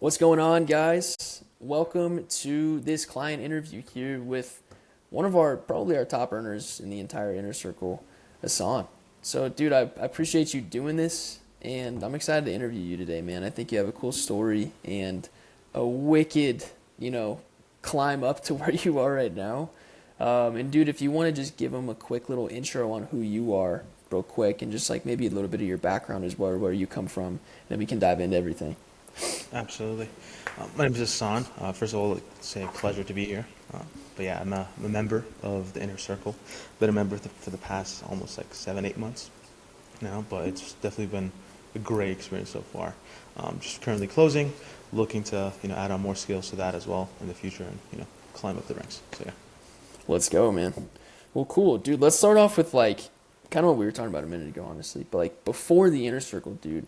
What's going on, guys? Welcome to this client interview here with one of probably our top earners in the entire inner circle, Ehsan. So, dude, I appreciate you doing this, and I'm excited to interview you today, man. I think you have a cool story and a wicked, you know, climb up to where you are right now. And, dude, if you want to just give them a quick little intro on who you are, real quick, and just like maybe a little bit of your background as well, where you come from, and then we can dive into everything. Absolutely. My name is Ehsan. First of all, it's say a pleasure to be here. But yeah, I'm a member of the Inner Circle. Been a member for the past almost like 7, 8 months now, but it's definitely been a great experience so far. Just currently closing, looking to add on more skills to that as well in the future, and climb up the ranks. So yeah. Let's go, man. Well, cool, dude. Let's start off with like kind of what we were talking about a minute ago, honestly. But like before the inner circle, dude,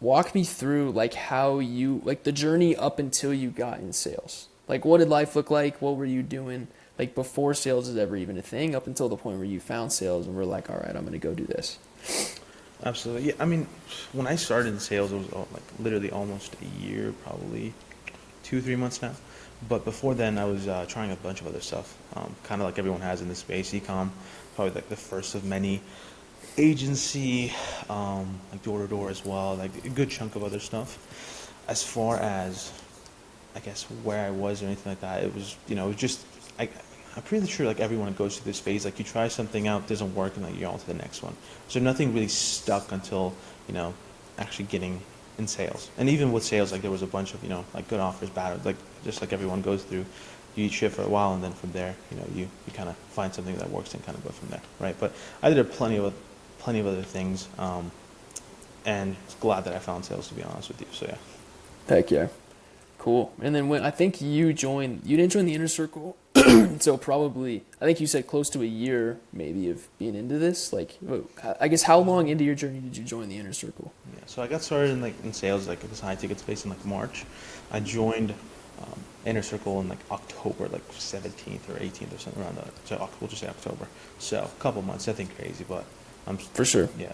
walk me through like how you like the journey up until you got in sales. Like, what did life look like? What were you doing like before sales is ever even a thing? Up until the point where you found sales and were like, all right, I'm gonna go do this. Absolutely. Yeah, I mean, when I started in sales, it was like literally almost a year, probably 2, 3 months now. But before then, I was trying a bunch of other stuff, kind of like everyone has in this space. Ecom, probably like the first of many. Agency, like door to door as well, like a good chunk of other stuff. As far as, I guess, where I was or anything like that, it was just, I, I'm pretty sure like everyone goes through this phase, like you try something out, doesn't work, and like you're on to the next one. So nothing really stuck until, you know, actually getting in sales. And even with sales, like there was a bunch of, like good offers, bad, like just like everyone goes through, you eat shit for a while, and then from there, you kind of find something that works and kind of go from there, right? But I did plenty of other things, and glad that I found sales, to be honest with you. So yeah. Heck yeah, cool. And then when I think you didn't join the inner circle until probably I think you said close to a year maybe of being into this. Like, I guess how long into your journey did you join the inner circle? Yeah, so I got started in sales, like this high ticket space, in like March. I joined Inner Circle in like October, like 17th or 18th or something around that. So we'll just say October. So a couple months, nothing crazy, but I'm For sure. yeah,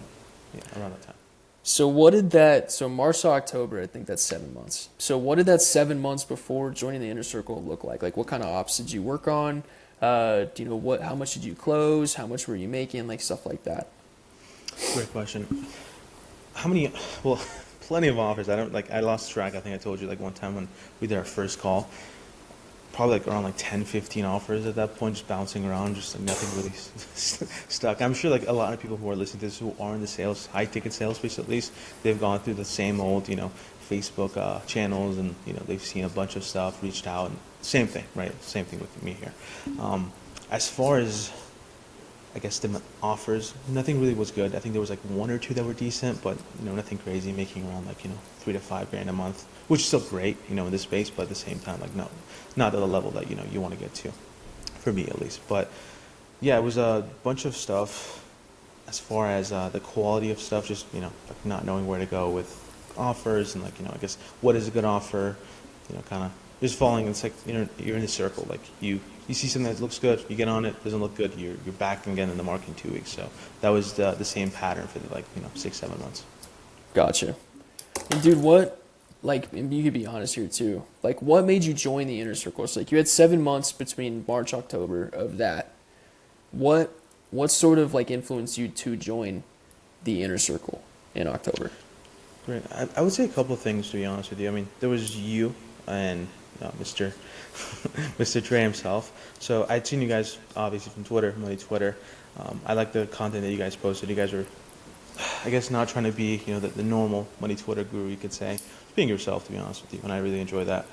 yeah, around that time. So what did that? So March to October, I think that's 7 months. So what did that 7 months before joining the inner circle look like? Like, what kind of ops did you work on? Do you know what? How much did you close? How much were you making? Like stuff like that. Great question. How many? Well, plenty of offers. I don't like. I lost track. I think I told you like one time when we did our first call, probably like around like 10, 15 offers at that point, just bouncing around, just like nothing really stuck. I'm sure like a lot of people who are listening to this who are in the sales, high ticket sales space at least, they've gone through the same old, Facebook channels, and they've seen a bunch of stuff, reached out, and same thing, right? Same thing with me here. As far as I guess the offers, nothing really was good. I think there was like one or two that were decent, but nothing crazy. Making around like 3 to 5 grand a month, which is still great, in this space, but at the same time, like no, not at the level that you want to get to, for me at least. But yeah, it was a bunch of stuff. As far as the quality of stuff, just like not knowing where to go with offers, and like I guess what is a good offer, kind of just falling. It's like you're in a circle. Like you see something that looks good, you get on it, doesn't look good, you're back again in the market in 2 weeks. So that was the same pattern for the 6, 7 months. Gotcha. And dude, what? Like, and you could be honest here too. Like, what made you join the inner circle? So, like, you had 7 months between March, October of that. What what sort of like influenced you to join the inner circle in October? Great. I would say a couple of things, to be honest with you. I mean, there was you and Mr. Mr. Trey himself. So I'd seen you guys obviously from Twitter, Money Twitter. I like the content that you guys posted. You guys were, I guess, not trying to be the normal Money Twitter guru, you could say. Being yourself, to be honest with you, and I really enjoy that.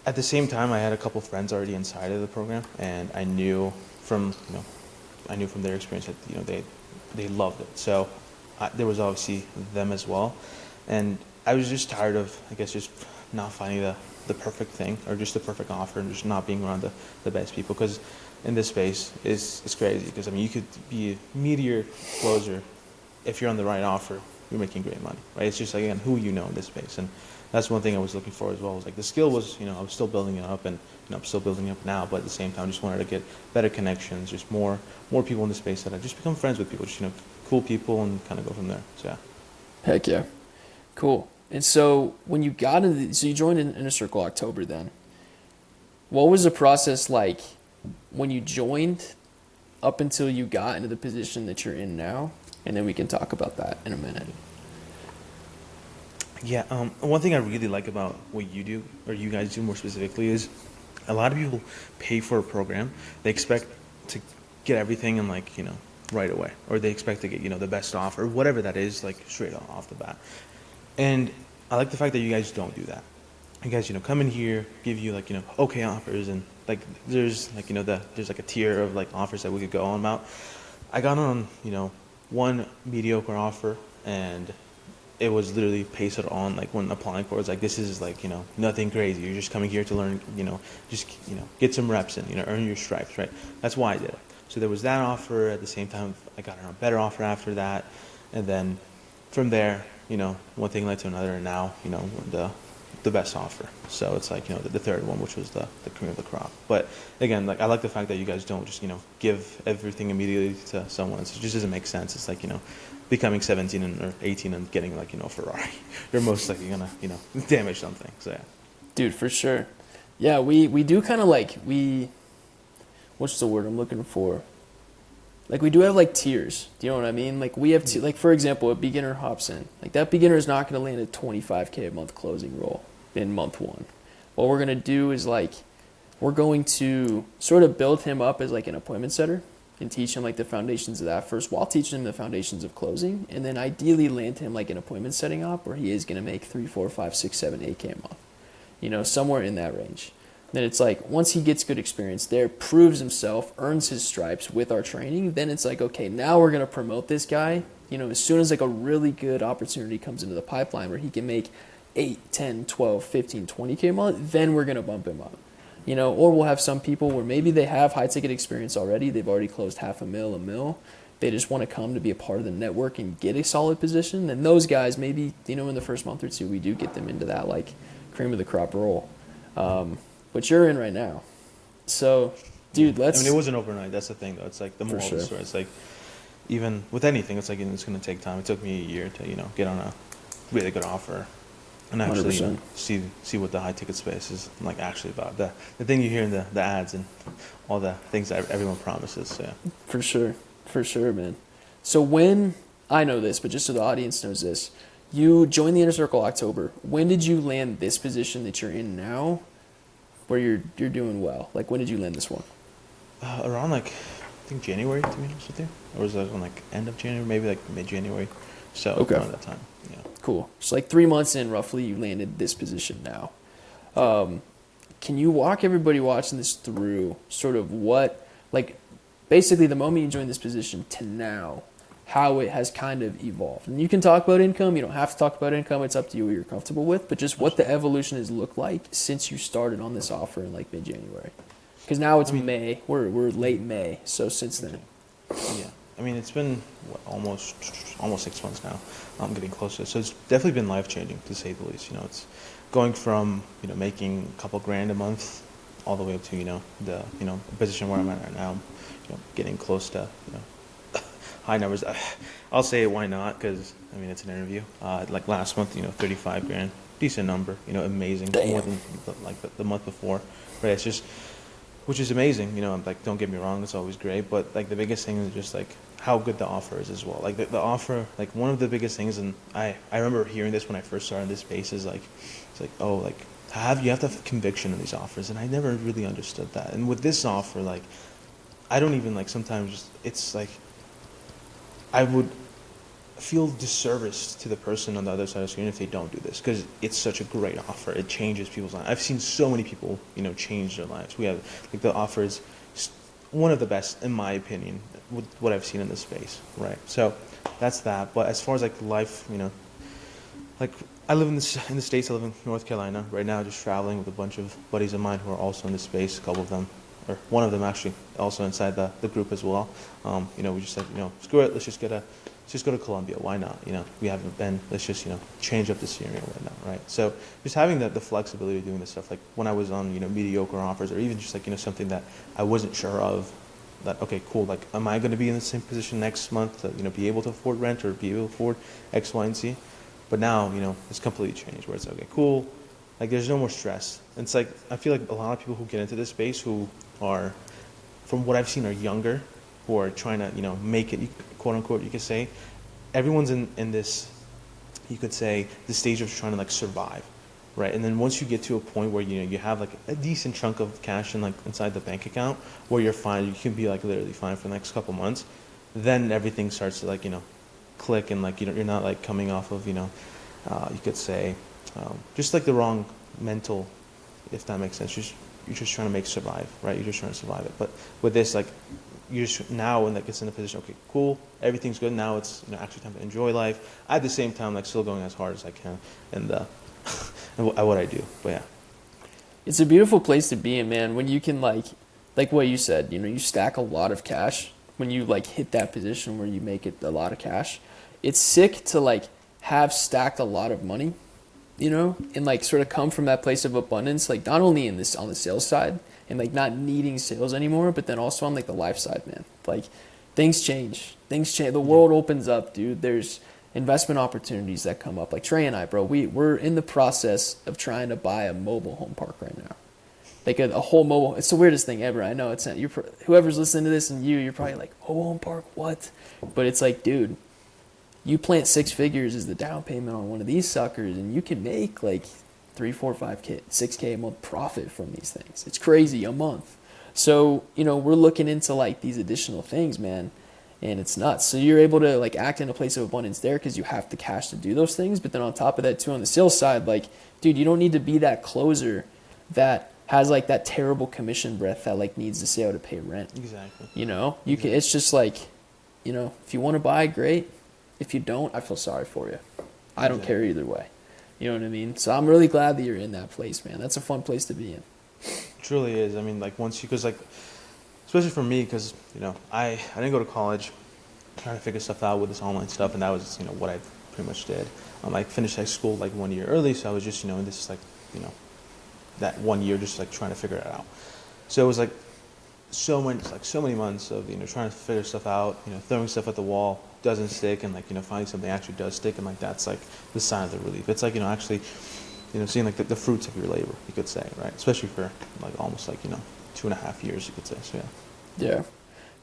At the same time, I had a couple friends already inside of the program, and I knew from their experience that they loved it. So there was obviously them as well, and I was just tired of, I guess, just not finding the perfect thing or just the perfect offer, and just not being around the best people. Because in this space, it's crazy. Because I mean, you could be a meteor closer if you're on the right offer. You're making great money, right? It's just like, again, who in this space. And that's one thing I was looking for as well. Was like the skill was, I was still building it up, and I'm still building it up now. But at the same time, just wanted to get better connections, just more people in the space that I just become friends with people, just cool people, and kind of go from there. So yeah. Heck yeah. Cool. And so when you got into so you joined in Inner Circle October then. What was the process like when you joined up until you got into the position that you're in now? And then we can talk about that in a minute. Yeah, one thing I really like about what you do, or you guys do more specifically, is a lot of people pay for a program. They expect to get everything in like, right away. Or they expect to get, the best offer, whatever that is, like straight off the bat. And I like the fact that you guys don't do that. You guys, come in here, give you like, okay offers, and like there's like, there's like a tier of like offers that we could go on about. I got on, one mediocre offer, and it was literally pasted on like when applying for it. It's like, this is like, nothing crazy. You're just coming here to learn, just, get some reps in, earn your stripes, right? That's why I did it. So there was that offer. At the same time, I got a better offer after that. And then from there, one thing led to another, and now, the best offer. So it's like, the third one, which was the cream of the crop. But again, like I like the fact that you guys don't just, give everything immediately to someone. It just doesn't make sense. It's like, becoming 17 or 18 and getting like, a Ferrari. You're most likely gonna, damage something. So yeah. Dude, for sure. Yeah, we do kind of like, what's the word I'm looking for? Like we do have like tiers. Do you know what I mean? Like we have, like for example, a beginner hops in. Like that beginner is not going to land a 25K a month closing role in month one. What we're going to do is like, we're going to sort of build him up as like an appointment setter and teach him like the foundations of that first while teaching him the foundations of closing. And then ideally land him like an appointment setting up where he is going to make 3, 4, 5, 6, 7, 8K a month, somewhere in that range. Then it's like once he gets good experience there, proves himself, earns his stripes with our training, then it's like, okay, now we're going to promote this guy. As soon as like a really good opportunity comes into the pipeline where he can make 8, 10, 12, 15, 20K a month, then we're going to bump him up. Or we'll have some people where maybe they have high ticket experience already. They've already closed $500,000, $1 million. They just want to come to be a part of the network and get a solid position. And those guys, maybe, in the first month or two, we do get them into that like cream of the crop role. But you're in right now. So, dude, I mean, it wasn't overnight. That's the thing, though. It's like the moral of the story. It's like, even with anything, it's like, it's going to take time. It took me a year to, get on a really good offer and actually, see what the high ticket space is like actually about. The thing you hear in the ads and all the things that everyone promises. So, yeah. For sure, man. So when, I know this, but just so the audience knows this, you joined the Inner Circle October. When did you land this position that you're in now? Where you're doing well? Like, when did you land this one? Around like, I think January, to be honest with you. Or was that on like end of January, maybe like mid-January. So okay. Around that time, yeah. Cool. So like 3 months in, roughly, you landed this position now. Can you walk everybody watching this through sort of what, like, basically the moment you joined this position to now, how it has kind of evolved? And you can talk about income. You don't have to talk about income. It's up to you what you're comfortable with. But just what the evolution has looked like since you started on this offer in like mid-January. Because now it's May. We're late May. So since then. Yeah. I mean, it's been almost 6 months now. I'm getting closer. So it's definitely been life-changing, to say the least. It's going from, making a couple grand a month all the way up to, the, position where I'm at right now. Getting close to, high numbers. I'll say it, why not? Because, it's an interview. Like last month, 35 grand. Decent number, amazing. Damn. More than the month before. Right? It's just, which is amazing. Like, don't get me wrong, it's always great. But, like, the biggest thing is just, like, how good the offer is as well. Like, the offer, like, one of the biggest things, and I remember hearing this when I first started this space, is, like, it's like, oh, like, you have to have conviction in these offers. And I never really understood that. And with this offer, like, I don't even, like, sometimes just, it's, like, I would feel disservice to the person on the other side of the screen if they don't do this, because it's such a great offer. It changes people's lives. I've seen so many people, change their lives. We have, like, the offer is one of the best, in my opinion, with what I've seen in this space, right? So that's that. But as far as, like, life, like, I live in the States. I live in North Carolina right now, just traveling with a bunch of buddies of mine who are also in this space, a couple of them, or one of them actually, also inside the group as well. We just said, screw it, let's just go to Colombia. Why not? We haven't been. Let's just, change up the scenery and whatnot, right? So just having the flexibility of doing this stuff, like when I was on, mediocre offers, or even just like, something that I wasn't sure of, that, okay, cool, like, am I going to be in the same position next month to, be able to afford rent or be able to afford X, Y, and Z? But now, it's completely changed where it's okay, cool. Like there's no more stress. And it's like, I feel like a lot of people who get into this space who are, from what I've seen, are younger, who are trying to, make it, quote unquote, you could say. Everyone's in this, you could say, the stage of trying to like survive, right? And then once you get to a point where, you have like a decent chunk of cash in like inside the bank account where you're fine, you can be like literally fine for the next couple months, then everything starts to like, click and like, you're not like coming off of, you could say, just like the wrong mental, if that makes sense. You're just trying to survive, right? You're just trying to survive it. But with this, like, you're just now when that gets in a position, okay, cool, everything's good. Now it's actually time to enjoy life. At the same time, like, still going as hard as I can, and and what I do. But yeah, It's a beautiful place to be in, man. When you can like what you said, you stack a lot of cash. When you like hit that position where you make it a lot of cash, it's sick to like have stacked a lot of money, and like sort of come from that place of abundance, like not only in this on the sales side and like not needing sales anymore, but then also on like the life side, man. Like things change. The world opens up, dude. There's investment opportunities that come up. Like Trey and I, bro, we're in the process of trying to buy a mobile home park right now. Like a whole mobile. It's the weirdest thing ever. I know it's not. Whoever's listening to this and you're probably like, mobile home park, what? But it's like, dude, you plant 6 figures as the down payment on one of these suckers, and you can make like 3, 4, 5K, 6K a month profit from these things. It's crazy a month. So we're looking into like these additional things, man, and it's nuts. So you're able to like act in a place of abundance there because you have the cash to do those things. But then on top of that too, on the sales side, like, dude, you don't need to be that closer that has like that terrible commission breath that like needs the sale to pay rent. exactly. You can. It's just like, if you want to buy, great. If you don't, I feel sorry for you. I don't care either way. You know what I mean? So I'm really glad that you're in that place, man. That's a fun place to be in. It truly is. I mean, like because like, especially for me, because I didn't go to college, trying to figure stuff out with this online stuff, and that was what I pretty much did. I finished high school like 1 year early, so I was just in this like that 1 year just like trying to figure it out. So it was like so many months of trying to figure stuff out, throwing stuff at the wall, doesn't stick, and like finding something actually does stick, and like that's like the sign of the relief. It's like actually seeing like the fruits of your labor, you could say, right? Especially for like almost like 2.5 years, you could say. So Yeah,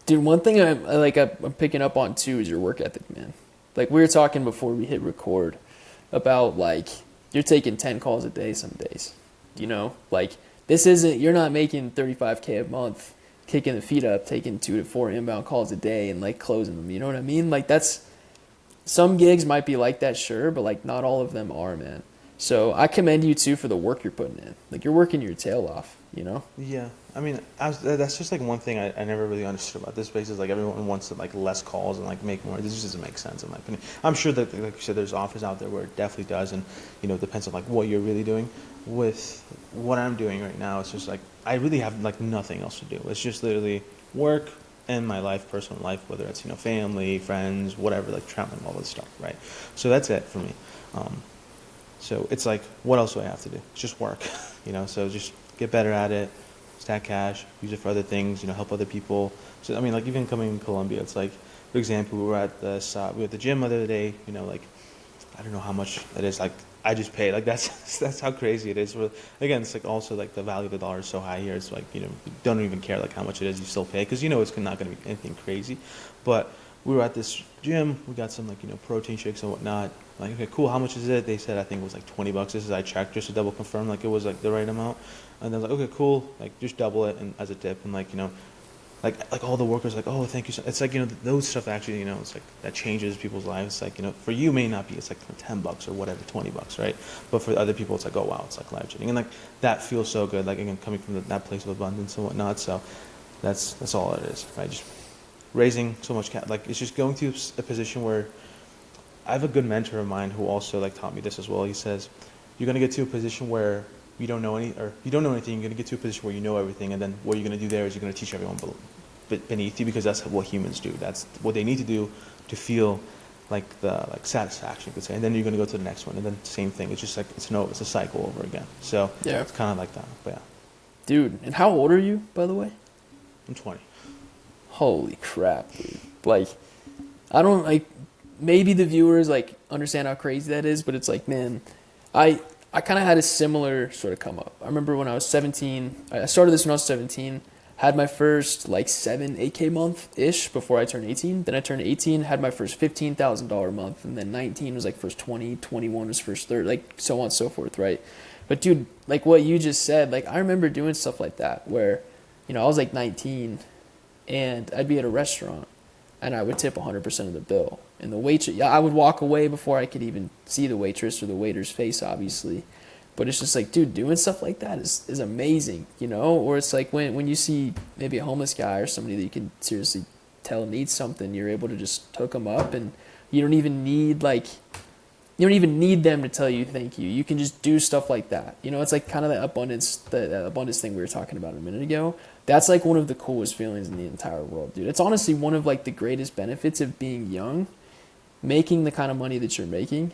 dude. One thing I'm picking up on too is your work ethic, man. Like we were talking before we hit record about like you're taking 10 calls a day some days. Like this isn't, you're not making 35K a month kicking the feet up, taking 2 to 4 inbound calls a day and like closing them. You know what I mean? Like that's, some gigs might be like that, sure, but like not all of them are, man. So I commend you too for the work you're putting in. Like you're working your tail off, Yeah, I mean, that's just like one thing I never really understood about this space is like everyone wants to like less calls and like make more. This just doesn't make sense in my opinion. I'm sure that like you said, there's offers out there where it definitely does, and it depends on like what you're really doing. With what I'm doing right now, it's just like I really have like nothing else to do. It's just literally work and my life, personal life, whether it's family, friends, whatever, like traveling, all this stuff, right? So that's it for me. So it's like, what else do I have to do? It's just work, So just get better at it, stack cash, use it for other things, help other people. So I mean, like even coming in Colombia, it's like, for example, we were at the gym the other day. Like I don't know how much that is. Like I just pay. Like that's how crazy it is. Again, it's like also like the value of the dollar is so high here. It's like you don't even care like how much it is. You still pay because it's not going to be anything crazy. But we were at this gym. We got some like protein shakes and whatnot. Like okay, cool. How much is it? They said I think it was like $20. This is I checked just to double confirm like it was like the right amount. And then like okay, cool. Like just double it and as a tip and like like all the workers like oh thank you. So it's like those stuff actually it's like that changes people's lives. It's like for you may not be it's like $10 or whatever $20 right, but for other people it's like oh wow it's like life changing and like that feels so good. Like again coming from that place of abundance and whatnot. So that's all it is, right? Just raising so much like it's just going through a position where I have a good mentor of mine who also like taught me this as well. He says you're gonna get to a position where you don't know anything. You're going to get to a position where you know everything, and then what you're going to do there is you're going to teach everyone beneath you because that's what humans do. That's what they need to do to feel like the satisfaction, you could say. And then you're going to go to the next one, and then same thing. It's just like it's a cycle over again. So yeah, it's kind of like that. But yeah, dude. And how old are you, by the way? I'm 20. Holy crap, dude! Like, I don't like maybe the viewers like understand how crazy that is, but it's like, man, I kind of had a similar sort of come up. I remember when I was 17, I started this when I was 17, had my first like 8K month ish before I turned 18. Then I turned 18, had my first $15,000 month, and then 19 was like first 20, 21 was first 30, like so on and so forth, right? But dude, like what you just said, like I remember doing stuff like that where, I was like 19 and I'd be at a restaurant and I would tip 100% of the bill. And the waitress, yeah, I would walk away before I could even see the waitress or the waiter's face, obviously. But it's just like, dude, doing stuff like that is amazing, Or it's like when you see maybe a homeless guy or somebody that you can seriously tell needs something, you're able to just hook them up, and you don't even need them to tell you thank you. You can just do stuff like that. It's like kind of the abundance thing we were talking about a minute ago. That's like one of the coolest feelings in the entire world, dude. It's honestly one of like the greatest benefits of being young, making the kind of money that you're making,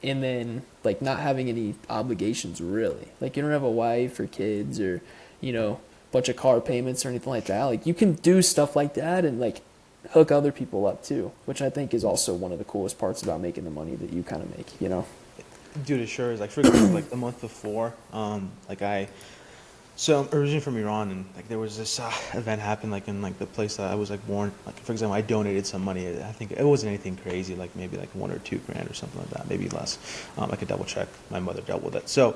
and then like not having any obligations really. Like you don't have a wife or kids or, bunch of car payments or anything like that. Like you can do stuff like that and like hook other people up too, which I think is also one of the coolest parts about making the money that you kind of make. Dude, it sure is. Like for example, like the month before, so I'm originally from Iran, and like there was this event happened like in like the place that I was like born. Like for example, I donated some money. I think it wasn't anything crazy, like maybe like 1 or 2 grand or something like that, maybe less. I could double check. My mother dealt with it. So,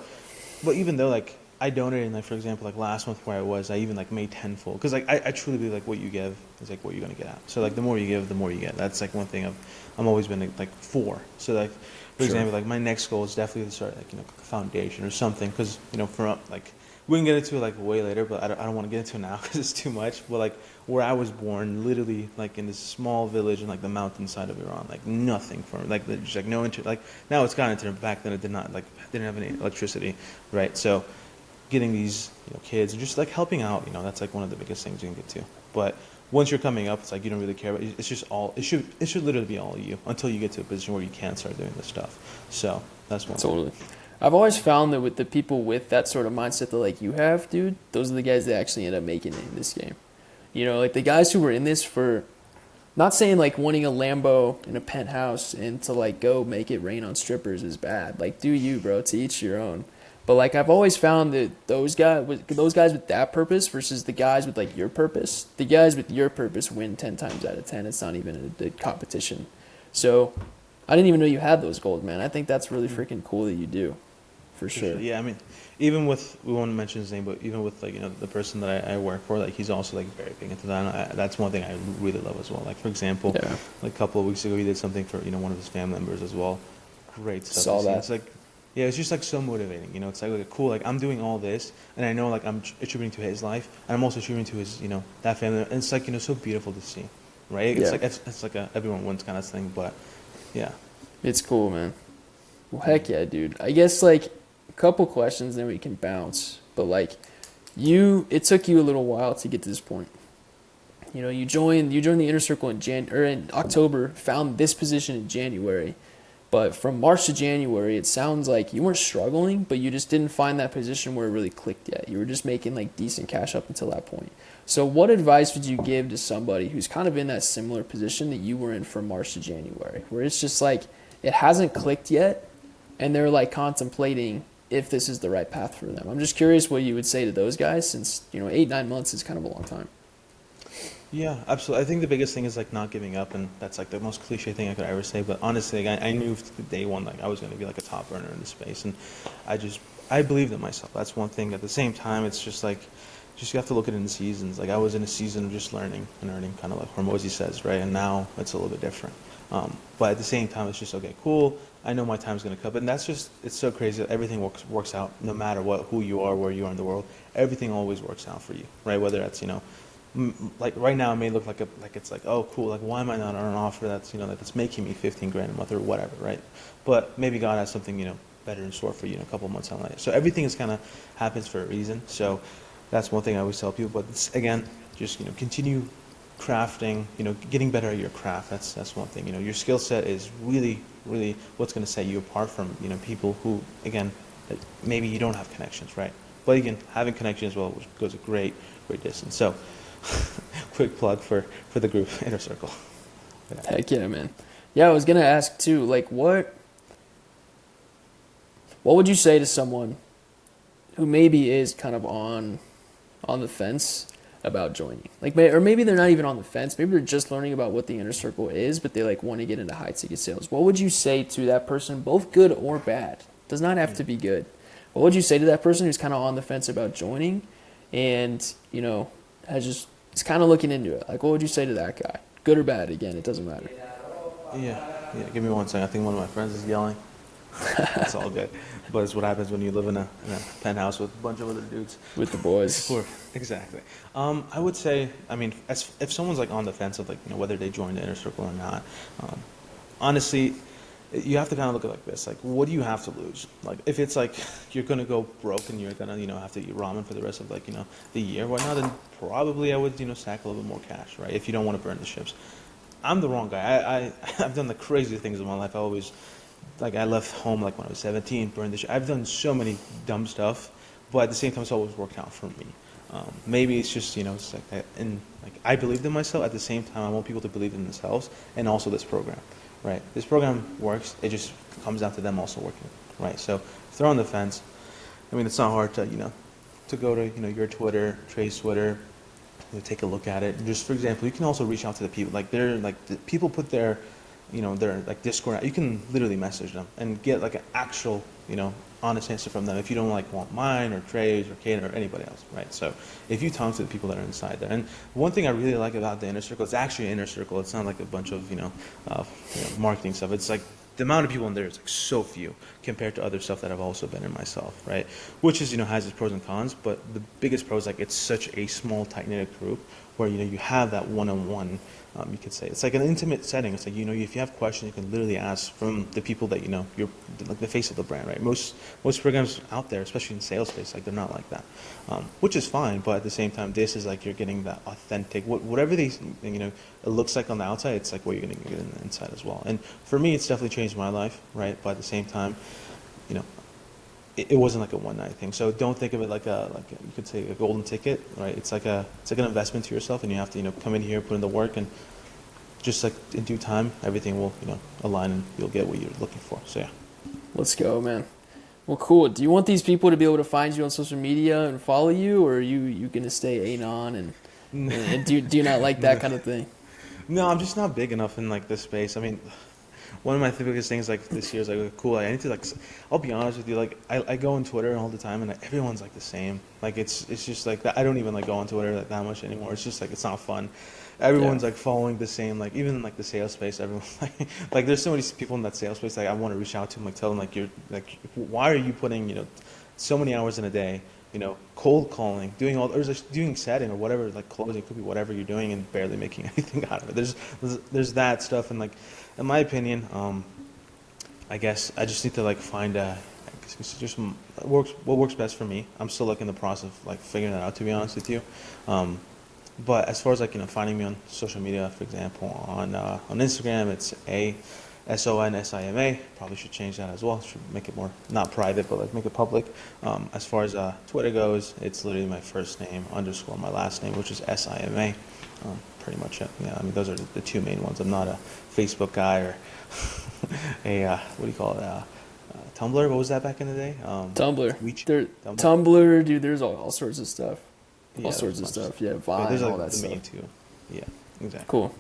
but even though like I donated, like for example, like last month where I was, I even like made tenfold because like I truly believe like what you give is like what you're gonna get out. So like the more you give, the more you get. That's like one thing I'm always been like for. So like for example, like my next goal is definitely to start like a foundation or something because from like. We can get into it like way later, but I don't want to get into it now because it's too much. But like where I was born, literally like in this small village in like the mountainside of Iran, like nothing for like just like no internet. Like now it's got internet. Back then it did not. Like didn't have any electricity, right? So getting these kids and just like helping out, that's like one of the biggest things you can get to. But once you're coming up, it's like you don't really care about it. It's just all it should literally be all you until you get to a position where you can start doing this stuff. So that's one. Totally. I've always found that with the people with that sort of mindset that like you have, dude, those are the guys that actually end up making it in this game. Like the guys who were in this for, not saying like wanting a Lambo in a penthouse and to like go make it rain on strippers is bad. Like do you, bro, to each your own. But like I've always found that those guys with that purpose versus the guys with like your purpose, the guys with your purpose win 10 times out of 10. It's not even a competition. So I didn't even know you had those goals, man. I think that's really freaking cool that you do. For sure. Yeah, I mean, even with, we won't mention his name, but even with like, the person that I work for, like he's also like very big into that. And that's one thing I really love as well. Like for example, like a couple of weeks ago, he did something for, one of his family members as well. Great stuff. Saw that. It's like, yeah, it's just like so motivating, it's like cool, like I'm doing all this and I know like I'm attributing to his life and I'm also attributing to his, that family. And it's like, so beautiful to see, right? It's like, it's like a everyone wins kind of thing, but yeah. It's cool, man. Well, heck yeah, dude. I guess like, couple questions, then we can bounce. But like, it took you a little while to get to this point. You joined the inner circle in October, found this position in January, but from March to January, it sounds like you weren't struggling, but you just didn't find that position where it really clicked yet. You were just making like decent cash up until that point. So what advice would you give to somebody who's kind of in that similar position that you were in from March to January, where it's just like it hasn't clicked yet, and they're like contemplating if this is the right path for them? I'm just curious what you would say to those guys, since 8-9 months is kind of a long time. Yeah, absolutely. I think the biggest thing is like not giving up, and that's like the most cliche thing I could ever say. But honestly, like, I knew from day one like I was going to be like a top earner in this space, and I believed in myself. That's one thing. At the same time, it's just like you have to look at it in seasons. Like I was in a season of just learning and earning, kind of like Hormozy says, right? And now it's a little bit different. But at the same time, it's just okay, cool. I know my time's gonna come, and that's just, it's so crazy that everything works out no matter who you are, where you are in the world. Everything always works out for you, right? Whether that's like right now it may look like it's like, oh cool, like why am I not on an offer that's that's making me 15 grand a month or whatever, right? But maybe God has something better in store for you in a couple of months down the line. So everything is kind of happens for a reason. So that's one thing I always tell people. But it's, again, just continue crafting, getting better at your craft. That's one thing. Your skill set is really what's going to set you apart from people who, again, maybe you don't have connections, right? But again, having connections as well goes a great distance. So quick plug for the group Inner Circle. Heck yeah, man. Yeah, I was gonna ask too. Like, what would you say to someone who maybe is kind of on the fence about joining? Like, or maybe they're not even on the fence. Maybe they're just learning about what the inner circle is, but they like want to get into high ticket sales. What would you say to that person, both good or bad? Does not have to be good. What would you say to that person who's kind of on the fence about joining, and has just is kind of looking into it? Like, what would you say to that guy? Good or bad? Again, it doesn't matter. Yeah, yeah. Give me one second. I think one of my friends is yelling. It's all good, but it's what happens when you live in a penthouse with a bunch of other dudes. With the boys. Exactly. I would say, I mean, if someone's like on the fence of like whether they join the inner circle or not, honestly, you have to kind of look at it like this: like, what do you have to lose? Like, if it's like you're gonna go broke and you're gonna have to eat ramen for the rest of like the year, whatnot, then probably I would stack a little bit more cash, right? If you don't want to burn the ships. I'm the wrong guy. I've done the craziest things in my life. I always like I left home like when I was 17, burned the ship. I've done so many dumb stuff, but at the same time, it's always worked out for me. Maybe it's just it's like and like I believed in myself. At the same time, I want people to believe in themselves, and also this program, right? This program works. It just comes down to them also working, right? So if they're on the fence, I mean, it's not hard to to go to your Twitter, Trey's Twitter, take a look at it. And just for example, you can also reach out to the people. Like they're like the people put their their like Discord. You can literally message them and get like an actual honest answer from them if you don't like want mine or Trey's or Kate or anybody else, right? So if you talk to the people that are inside there, and one thing I really like about the inner circle, it's actually an inner circle. It's not like a bunch of marketing stuff. It's like the amount of people in there is like so few compared to other stuff that I've also been in myself, right? Which is has its pros and cons, but the biggest pro is like it's such a small tight knit group where you have that one on one. You could say it's like an intimate setting. It's like if you have questions, you can literally ask from the people that you're like the face of the brand, right? Most programs out there, especially in sales space, like they're not like that, which is fine. But at the same time, this is like you're getting that authentic whatever they it looks like on the outside. It's like what you're going to get in the inside as well. And for me, it's definitely changed my life, right? But at the same time, you know, it wasn't like a one night thing. So don't think of it like you could say a golden ticket, right? It's like an investment to yourself, and you have to come in here, put in the work, and just like in due time, everything will align, and you'll get what you're looking for. So yeah. Let's go, man. Well, cool. Do you want these people to be able to find you on social media and follow you, or are you gonna stay anon and do you not like that kind of thing? No, I'm just not big enough in like this space. I mean, one of my biggest things like this year is like cool. I need to like. I'll be honest with you. Like I go on Twitter all the time, and like, everyone's like the same. Like it's just like that. I don't even like go on Twitter like that much anymore. It's just like it's not fun. Everyone's like following the same. Like even in like the sales space, everyone's like there's so many people in that sales space. Like I want to reach out to them, like tell them like you're like why are you putting so many hours in a day. Cold calling, doing or just doing setting or whatever, like closing, it could be whatever you're doing and barely making anything out of it. There's that stuff, and like, in my opinion, I guess I just need to like find just what works best for me. I'm still like in the process of like figuring that out, to be honest with you. But as far as like finding me on social media, for example, on Instagram, it's SONSIMA. Probably should change that as well. Should make it more not private, but like make it public. As far as Twitter goes, it's literally my first name _ my last name, which is SIMA. Pretty much it. Yeah, I mean those are the two main ones. I'm not a Facebook guy or a what do you call it? Tumblr. What was that back in the day? Tumblr. Tumblr. Tumblr, dude. There's all sorts of stuff. Yeah, All sorts of stuff. Yeah, Vine, there's like all that the stuff. main two. Yeah, exactly. Cool.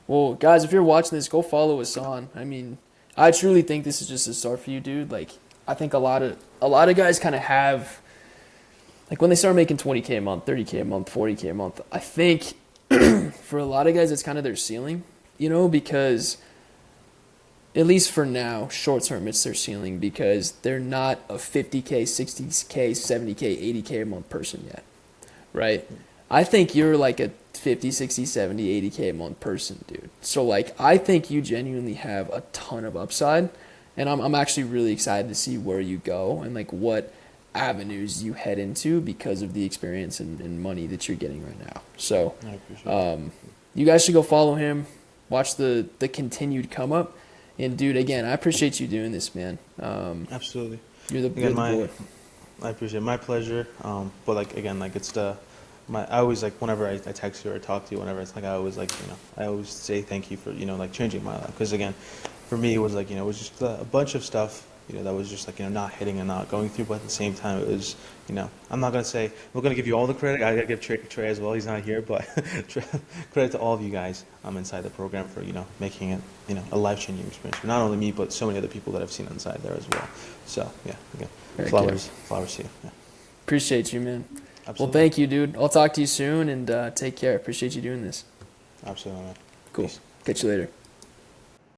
Well, guys, if you're watching this, go follow Ehsan. I mean, I truly think this is just a start for you, dude. Like, I think a lot of guys kind of have, like, when they start making 20K a month, 30K a month, 40K a month. I think for a lot of guys, it's kind of their ceiling, because at least for now, short term, it's their ceiling because they're not a 50K, 60K, 70K, 80K a month person yet, right? I think you're like a 50, 60, 70, 80K a month person, dude. So, like, I think you genuinely have a ton of upside, and I'm actually really excited to see where you go and, like, what avenues you head into because of the experience and money that you're getting right now. So, I appreciate it. you guys should go follow him, watch the continued come up, and, dude, again, I appreciate you doing this, man. Absolutely. You're the Again, boy. I appreciate it. My pleasure. But like again, like it's I always like whenever I text you or talk to you, whenever it's like I always like I always say thank you for like changing my life, because again, for me it was like it was just a bunch of stuff that was just like not hitting and not going through, but at the same time it was I'm not gonna say I'm gonna give you all the credit. I gotta give Trey as well. He's not here, but credit to all of you guys inside the program for making it a life changing experience for not only me but so many other people that I've seen inside there as well. So yeah, again, flowers to you. Yeah. Appreciate you, man. Absolutely. Well, thank you, dude. I'll talk to you soon, and take care. Appreciate you doing this. Absolutely, man. Cool. Peace. Catch you later.